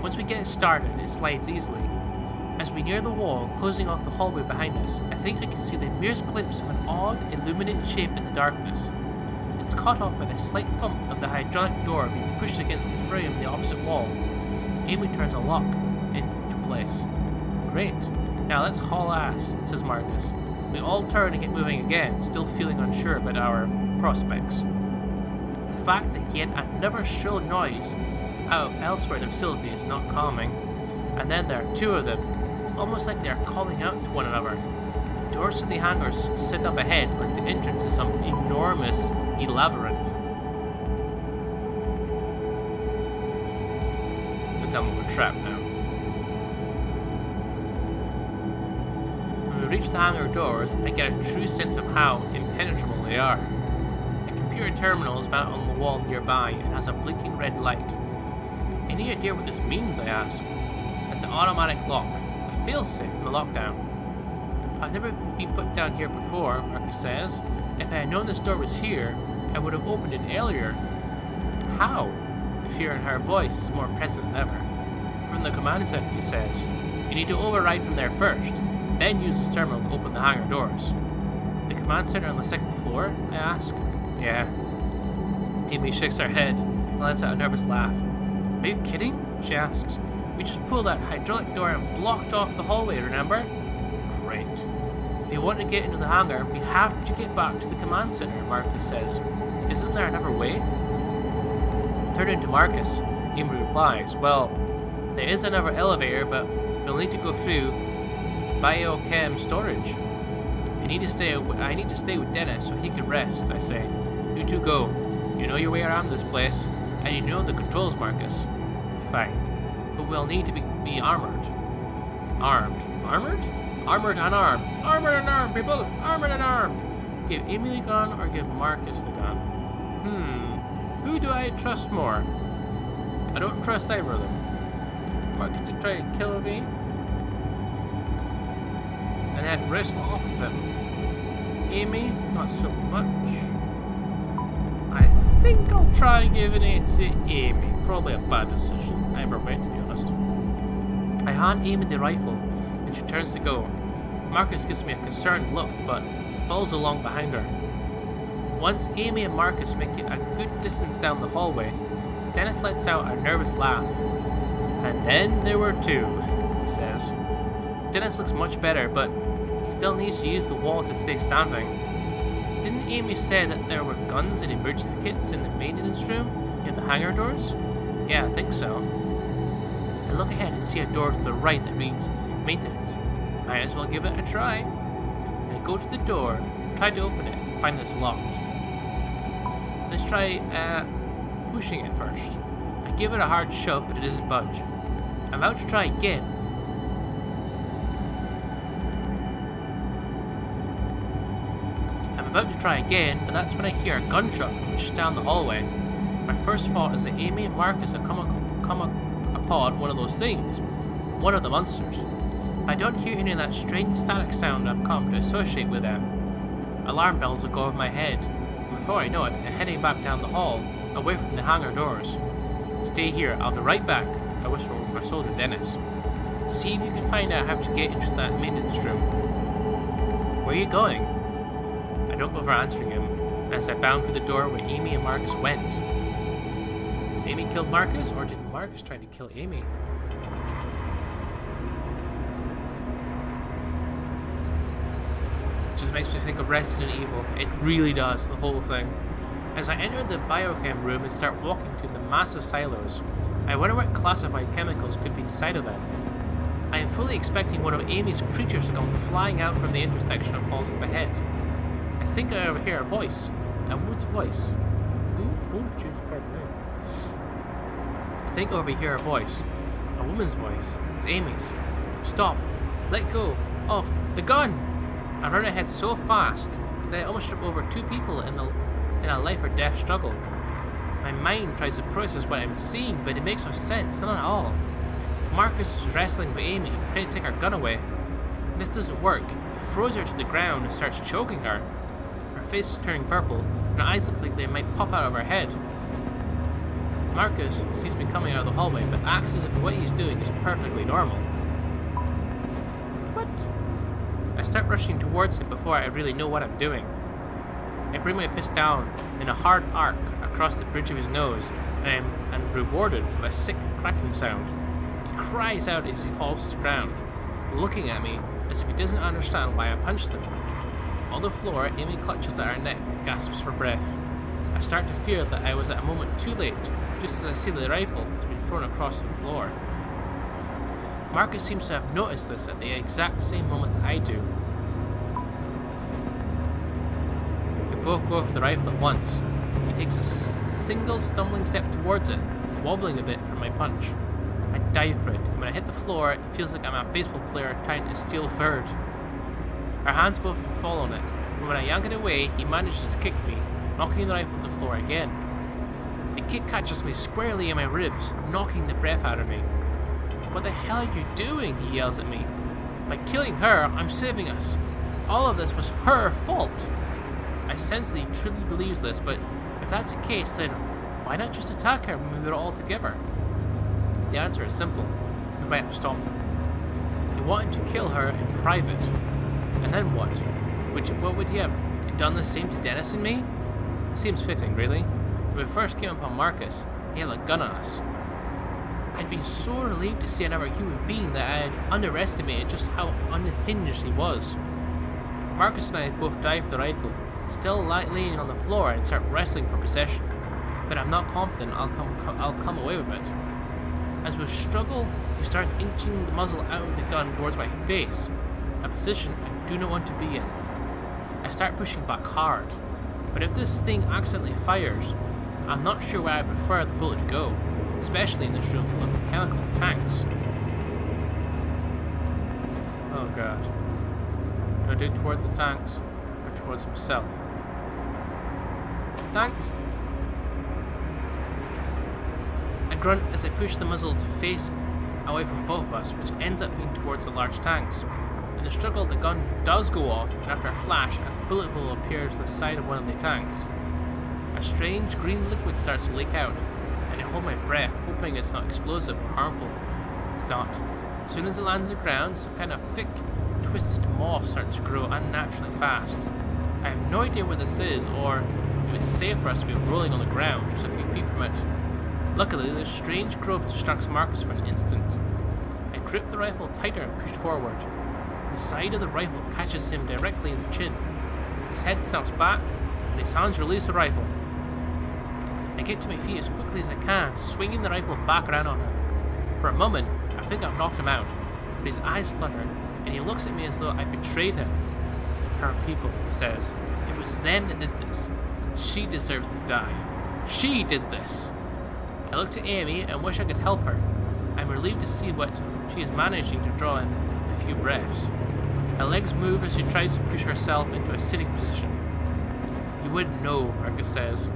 Once we get it started, it slides easily. As we near the wall, closing off the hallway behind us, I think I can see the merest glimpse of an odd, illuminated shape in the darkness. It's caught off by the slight thump of the hydraulic door being pushed against the frame of the opposite wall. Amy turns a lock into place. Great. Now let's haul ass, says Marcus. We all turn and get moving again, still feeling unsure about our prospects. The fact that yet another shrill noise out elsewhere in the facility is not calming. And then there are two of them. It's almost like they are calling out to one another. The doors to the hangars sit up ahead like the entrance to some enormous labyrinth. Don't tell me we're trapped now. When we reach the hangar doors, I get a true sense of how impenetrable they are. A computer terminal is mounted on the wall nearby and has a blinking red light. Any idea what this means, I ask? It's an automatic lock, a failsafe from the lockdown. I've never been put down here before, Marcus says. If I had known this door was here, I would have opened it earlier. How? The fear in her voice is more present than ever. From the command center, he says. You need to override from there first, then use this terminal to open the hangar doors. The command center on the second floor? I ask. Yeah. Amy shakes her head and lets out a nervous laugh. Are you kidding? She asks. We just pulled that hydraulic door and blocked off the hallway, remember? Great. If you want to get into the hangar, we have to get back to the command center, Marcus says. Isn't there another way? Turning to Marcus, Amy replies, well, there is another elevator, but we'll need to go through biochem storage. I need to stay with Dennis so he can rest, I say. You two go. You know your way around this place, and you know the controls, Marcus. Fine. But we'll need to be armored. Armed? Armored? Armored and armed. Armored and armed, people! Armored and armed! Give Amy the gun or give Marcus the gun? Who do I trust more? I don't trust either of them. Marcus to try and kill me and then wrestle off of him. Amy, not so much. I think I'll try giving it to Amy. Probably a bad decision either way, to be honest. I hand Amy the rifle and she turns to go. Marcus gives me a concerned look but follows along behind her. Once Amy and Marcus make it a good distance down the hallway, Dennis lets out a nervous laugh. "And then there were two," he says. Dennis looks much better, but he still needs to use the wall to stay standing. Didn't Amy say that there were guns and emergency kits in the maintenance room near the hangar doors? Yeah, I think so. I look ahead and see a door to the right that reads maintenance. Might as well give it a try. I go to the door, try to open it, and find that it's locked. Let's try pushing it first. I give it a hard shove, but it doesn't budge. I'm about to try again. But that's when I hear a gunshot from just down the hallway. My first thought is that Amy and Marcus have come upon one of those things, one of the monsters. But I don't hear any of that strange static sound I've come to associate with them. Alarm bells will go over my head, and before I know it, I'm heading back down the hall, away from the hangar doors. "Stay here, I'll be right back," I whisper over my shoulder to Dennis. "See if you can find out how to get into that maintenance room." "Where are you going?" I don't bother answering him, as I bound through the door where Amy and Marcus went. Has Amy killed Marcus, or did Marcus try to kill Amy? It just makes me think of Resident Evil. It really does, the whole thing. As I enter the biochem room and start walking through the massive silos, I wonder what classified chemicals could be inside of them. I am fully expecting one of Amy's creatures to come flying out from the intersection of halls up ahead. I think I overhear a voice. A woman's voice. I think I overhear a voice. A woman's voice. It's Amy's. "Stop. Let go of the gun!" I run ahead so fast that I almost trip over two people in a life or death struggle. My mind tries to process what I'm seeing, but it makes no sense, none at all. Marcus is wrestling with Amy, trying to take her gun away. And this doesn't work. He throws her to the ground and starts choking her. Her face is turning purple, and her eyes look like they might pop out of her head. Marcus sees me coming out of the hallway, but acts as if what he's doing is perfectly normal. What? I start rushing towards him before I really know what I'm doing. I bring my fist down in a hard arc across the bridge of his nose, and I'm rewarded with a sick cracking sound. He cries out as he falls to the ground, looking at me as if he doesn't understand why I punched him. On the floor, Amy clutches at her neck and gasps for breath. I start to fear that I was at a moment too late, just as I see the rifle has been thrown across the floor. Marcus seems to have noticed this at the exact same moment that I do. We both go for the rifle at once. He takes a single stumbling step towards it, wobbling a bit from my punch. I dive for it, and when I hit the floor, it feels like I'm a baseball player trying to steal third. Our hands both fall on it, and when I yank it away, he manages to kick me, knocking the rifle on the floor again. The kick catches me squarely in my ribs, knocking the breath out of me. "What the hell are you doing?" he yells at me. "By killing her, I'm saving us. All of this was her fault." I sense that he truly believes this, but if that's the case, then why not just attack her when we were all together? The answer is simple. We might have stopped him. He wanted to kill her in private. And then what? What would he have done the same to Dennis and me? It seems fitting, really. When we first came upon Marcus, he had a gun on us. I'd been so relieved to see another human being that I had underestimated just how unhinged he was. Marcus and I both dive for the rifle, still laying on the floor, and start wrestling for possession. But I'm not confident I'll come away with it. As we struggle, he starts inching the muzzle out of the gun towards my face, a position I do not want to be in. I start pushing back hard, but if this thing accidentally fires, I'm not sure where I prefer the bullet to go, especially in this room full of chemical tanks. Oh god. Do I do it towards the tanks, or towards himself? Thanks. I grunt as I push the muzzle to face away from both of us, which ends up being towards the large tanks. In the struggle, the gun does go off, and after a flash, a bullet hole appears on the side of one of the tanks. A strange green liquid starts to leak out, and I hold my breath, hoping it's not explosive or harmful. It's not. As soon as it lands on the ground, some kind of thick, twisted moss starts to grow unnaturally fast. I have no idea what this is, or if it's safe for us to be rolling on the ground just a few feet from it. Luckily, this strange growth distracts Marcus for an instant. I grip the rifle tighter and push forward. The side of the rifle catches him directly in the chin. His head snaps back, and his hands release the rifle. I get to my feet as quickly as I can, swinging the rifle back around on him. For a moment, I think I've knocked him out, but his eyes flutter, and he looks at me as though I betrayed him. Her people, he says. It was them that did this. She deserves to die. She did this. I look to Amy and wish I could help her. I'm relieved to see what she is managing to draw in a few breaths. Her legs move as she tries to push herself into a sitting position. You wouldn't know, Marcus says.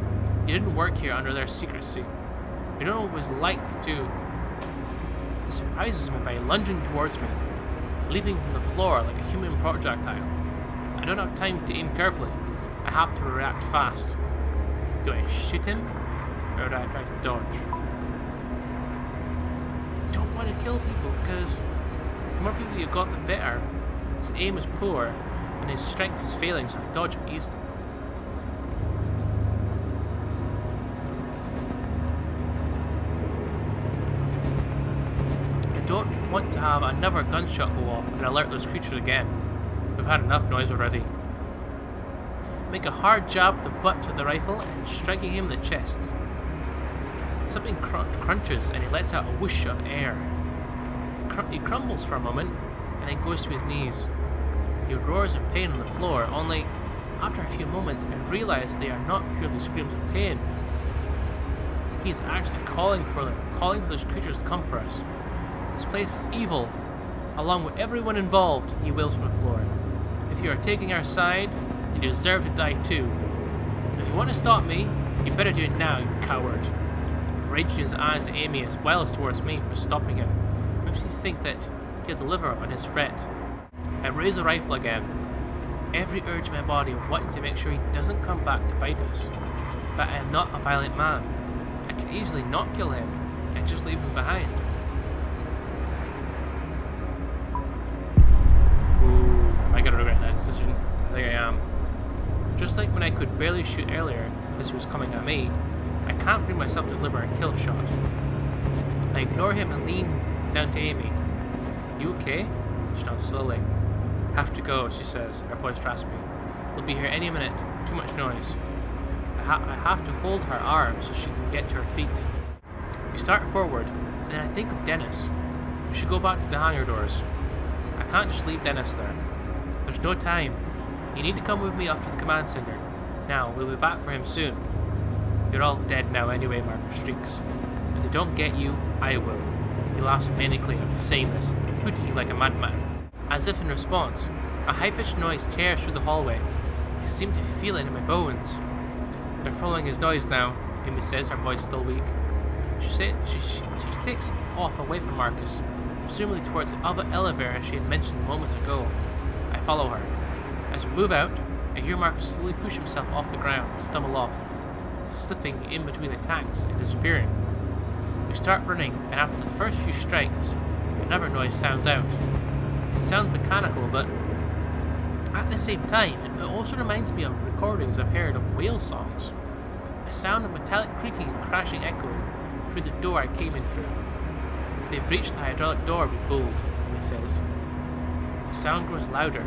You didn't work here under their secrecy. You don't know what it was like to... He surprises me by lunging towards me, leaping from the floor like a human projectile. I don't have time to aim carefully. I have to react fast. Do I shoot him, or do I try to dodge? I don't want to kill people because the more people you've got, the better. His aim is poor, and his strength is failing, so I dodge him easily. I don't want to have another gunshot go off and alert those creatures again. We've had enough noise already. Make a hard jab with the butt of the rifle and striking him in the chest. Something crunches and he lets out a whoosh of air. He crumbles for a moment and then goes to his knees. He roars in pain on the floor, only after a few moments I realize they are not purely screams of pain. He is actually calling for them, calling for those creatures to come for us. This place is evil, along with everyone involved, he wails from the floor. If you are taking our side, then you deserve to die too. If you want to stop me, you better do it now, you coward. Raging his eyes at Amy as well as towards me for stopping him. Makes me think that he'll deliver on his threat. I raise the rifle again, every urge in my body wanting to make sure he doesn't come back to bite us. But I am not a violent man. I could easily not kill him and just leave him behind. Ooh, I gotta regret that decision. I think I am. Just like when I could barely shoot earlier as he was coming at me, I can't bring myself to deliver a kill shot. I ignore him and lean down to Amy. You okay? She nods slowly. Have to go, she says, her voice raspy. They'll be here any minute. Too much noise. I have to hold her arm so she can get to her feet. We start forward, and then I think of Dennis. We should go back to the hangar doors. I can't just leave Dennis there. There's no time. You need to come with me up to the command center. Now, we'll be back for him soon. You're all dead now anyway, Marcus shrieks. If they don't get you, I will. He laughs manically after saying this, hooting like a madman. As if in response, a high-pitched noise tears through the hallway. I seem to feel it in my bones. They're following his noise now, Amy says, her voice still weak. She takes off away from Marcus, presumably towards the other elevator she had mentioned moments ago. I follow her. As we move out, I hear Marcus slowly push himself off the ground and stumble off, slipping in between the tanks and disappearing. We start running, and after the first few strikes, another noise sounds out. It sounds mechanical, but at the same time, it also reminds me of recordings I've heard of whale songs. A sound of metallic creaking and crashing echoing through the door I came in through. They've reached the hydraulic door we pulled, Amy says. The sound grows louder.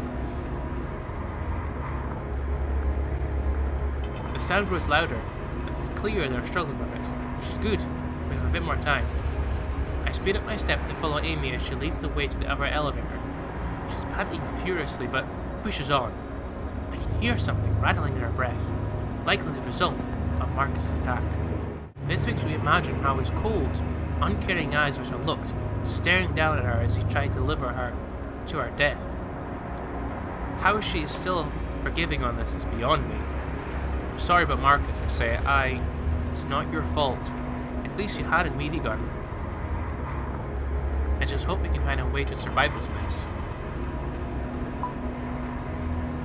The sound grows louder. It's clear they're struggling with it, which is good. We have a bit more time. I speed up my step to follow Amy as she leads the way to the other elevator. She's panting furiously, but pushes on. I can hear something rattling in her breath, likely the result of Marcus' attack. This makes me imagine how his cold, uncaring eyes must have looked, staring down at her as he tried to deliver her to her death. How she is still forgiving on this is beyond me. I'm sorry about Marcus, I say. It's not your fault. At least you had a meaty gun. I just hope we can find a way to survive this mess.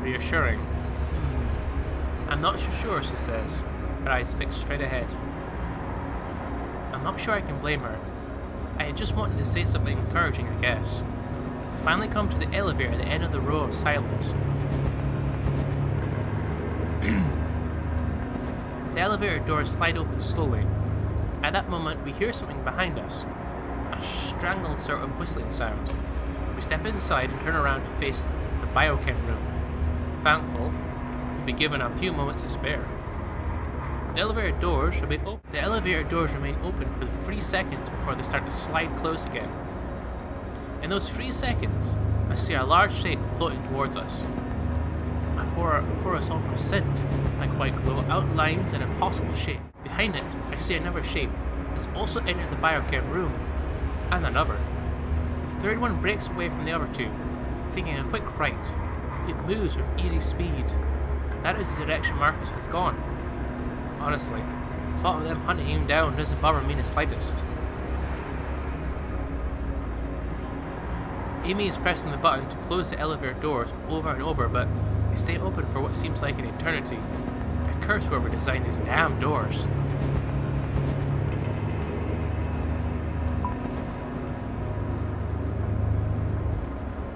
Reassuring. I'm not so sure, she says, her eyes fixed straight ahead. I'm not sure I can blame her. I had just wanted to say something encouraging, I guess. We finally come to the elevator at the end of the row of silos. The elevator doors slide open slowly. At that moment, we hear something behind us, a strangled sort of whistling sound. We step inside and turn around to face the biochem room. Thankful, we'll be given a few moments to spare. The elevator doors remain open for 3 seconds before they start to slide closed again. In those 3 seconds, I see a large shape floating towards us. Before us over scent, like white glow, outlines an impossible shape. Behind it, I see another shape that's also entered the biochem room, and another. The third one breaks away from the other two, taking a quick right. It moves with eerie speed. That is the direction Marcus has gone. Honestly, the thought of them hunting him down doesn't bother me in the slightest. Amy is pressing the button to close the elevator doors over and over, but they stay open for what seems like an eternity. I curse whoever designed these damn doors.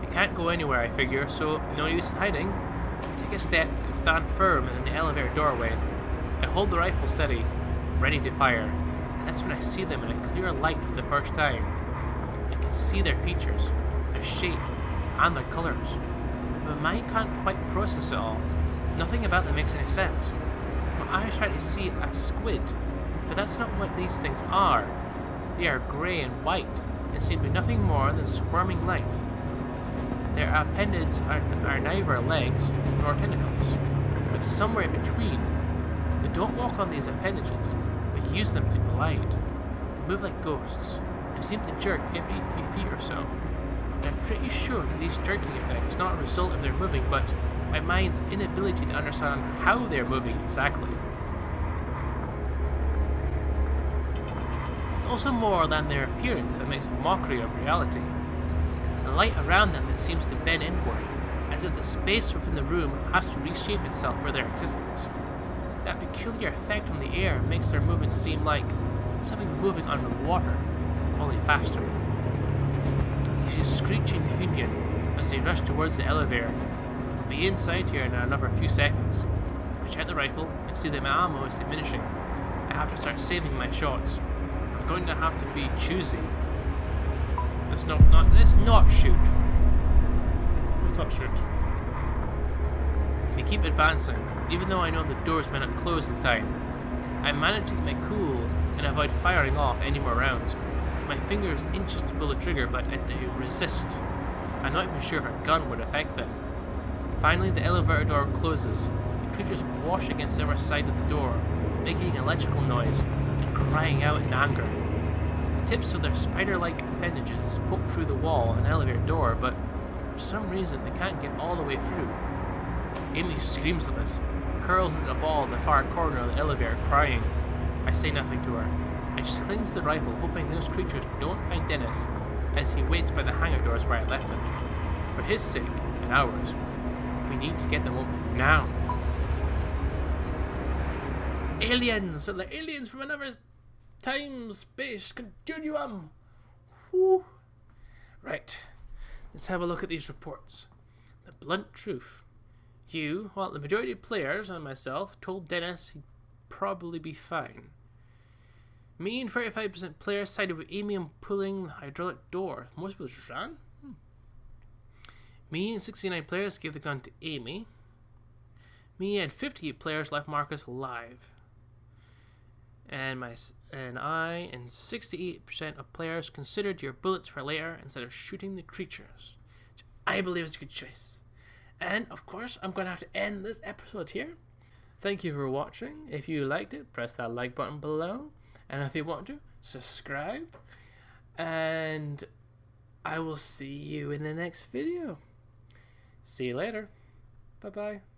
We can't go anywhere, I figure, so no use in hiding. I take a step and stand firm in the elevator doorway. I hold the rifle steady, ready to fire, and that's when I see them in a clear light for the first time. I can see their features, their shape, and their colours, but my mind can't quite process it all. Nothing about them makes any sense. My eyes try to see a squid, but that's not what these things are. They are grey and white, and seem to be nothing more than squirming light. Their appendages are neither legs nor tentacles, but somewhere in between. They don't walk on these appendages, but use them to glide. They move like ghosts, and seem to jerk every few feet or so. And I'm pretty sure that these jerking effect is not a result of their moving, but my mind's inability to understand how they're moving exactly. It's also more than their appearance that makes a mockery of reality. The light around them that seems to bend inward, as if the space within the room has to reshape itself for their existence. That peculiar effect on the air makes their movement seem like something moving underwater, only faster. They use screeching union as they rush towards the elevator. They'll be inside here in another few seconds. I check the rifle and see that my ammo is diminishing. I have to start saving my shots. I'm going to have to be choosy. Let's not shoot. Let's not shoot. They keep advancing, even though I know the doors may not close in time. I manage to keep my cool and avoid firing off any more rounds. My fingers inches to pull the trigger, but I resist. I'm not even sure if a gun would affect them. Finally, the elevator door closes. The creatures wash against the other side of the door, making an electrical noise and crying out in anger. The tips of their spider-like appendages poke through the wall and elevator door, but for some reason they can't get all the way through. Amy screams at us, curls into a ball in the far corner of the elevator, crying. I say nothing to her. I just cling to the rifle, hoping those creatures don't find Dennis as he waits by the hangar doors where I left him. For his sake, and ours, we need to get them open now. Aliens! They're aliens from another time, space, continuum! Whew. Right, let's have a look at these reports. The blunt truth. The majority of players and myself told Dennis he'd probably be fine. Me and 35% players sided with Amy on pulling the hydraulic door. Most people just ran. Me and 69 players gave the gun to Amy. Me and 58 players left Marcus alive. And I and 68% of players considered your bullets for later instead of shooting the creatures. Which I believe is a good choice. And, of course, I'm going to have to end this episode here. Thank you for watching. If you liked it, press that like button below. And if you want to, subscribe. And I will see you in the next video. See you later. Bye-bye.